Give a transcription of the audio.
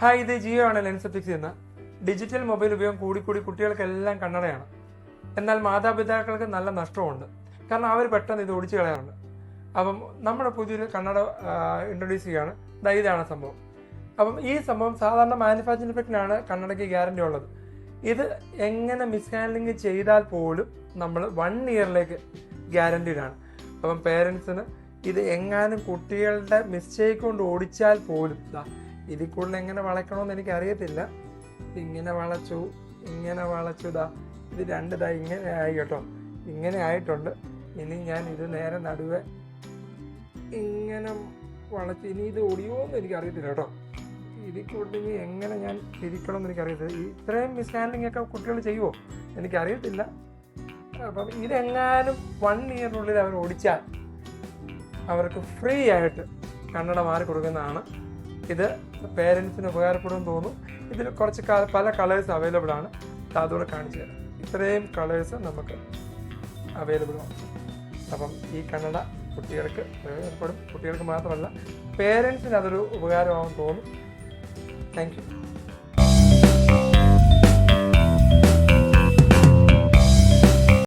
Hi, ഇത് ജിയോ ആണ് ലെൻസെറ്റിക്സ് എന്ന ഡിജിറ്റൽ മൊബൈൽ ഉപയോഗം കൂടി കുട്ടികൾക്കെല്ലാം കണ്ണടയാണ്. എന്നാൽ മാതാപിതാക്കൾക്ക് നല്ല നഷ്ടമുണ്ട്. കാരണം അവർ പെട്ടെന്ന് ഇത് ഓടിച്ചു കളയാറുണ്ട്. അപ്പം നമ്മുടെ പുതിയൊരു കണ്ണട ഇൻട്രൊഡ്യൂസ് ചെയ്യുകയാണ്. ഇതാണ് സംഭവം. അപ്പം ഈ സംഭവം സാധാരണ മാനുഫാക്ചറിംഗ് ഡിഫക്റ്റിനാണ് കണ്ണടയ്ക്ക് ഗ്യാരണ്ടി ഉള്ളത്. ഇത് എങ്ങനെ മിസ്ഹാൻഡ്ലിങ് ചെയ്താൽ പോലും നമ്മൾ 1 ഇയറിലേക്ക് ഗ്യാരണ്ടീഡാണ്. അപ്പം പേരൻസിന് ഇത് എങ്ങാനും കുട്ടികളുടെ മിസ്റ്റേക്ക് കൊണ്ട് ഓടിച്ചാൽ പോലും ഇതിൽ കൂടുതൽ എങ്ങനെ വളയ്ക്കണമെന്ന് എനിക്കറിയത്തില്ല. ഇങ്ങനെ വളച്ചു ഇത് 2 ഇങ്ങനെ ആയി കേട്ടോ. ഇങ്ങനെ ആയിട്ടുണ്ട്. ഇനി ഞാൻ ഇത് നേരെ നടുവെ ഇങ്ങനെ വളച്ച് ഇനി ഇത് ഒടിയുമോയെന്ന് എനിക്കറിയത്തില്ല കേട്ടോ. ഇതിൽ കൂടുതൽ ഇനി എങ്ങനെ ഞാൻ തിരിക്കണമെന്ന് എനിക്കറിയത്തില്ല. ഇത്രയും മിസ്ഹാൻഡ്ലിംഗ് ഒക്കെ കുട്ടികൾ ചെയ്യുമോ എനിക്കറിയത്തില്ല. അപ്പം ഇതെങ്ങാനും 1 ഇയറിനുള്ളിൽ അവർ ഓടിച്ചാൽ അവർക്ക് ഫ്രീ ആയിട്ട് കണ്ണട മാറി കൊടുക്കുന്നതാണ്. ഇത് പേരൻസിന് ഉപകാരപ്പെടുമെന്ന് തോന്നുന്നു. ഇതിൽ കുറച്ച് പല കളേഴ്സ് അവൈലബിൾ ആണ്. അതുകൂടെ കാണിച്ചു തരാം. ഇത്രയും കളേഴ്സ് നമുക്ക് അവൈലബിൾ ആണ്. അപ്പം ഈ കണ്ണട കുട്ടികൾക്ക് പ്രയോജനപ്പെടും. കുട്ടികൾക്ക് മാത്രമല്ല, പേരൻസിന് അതൊരു ഉപകാരമാണെന്ന് തോന്നുന്നു. Thank you.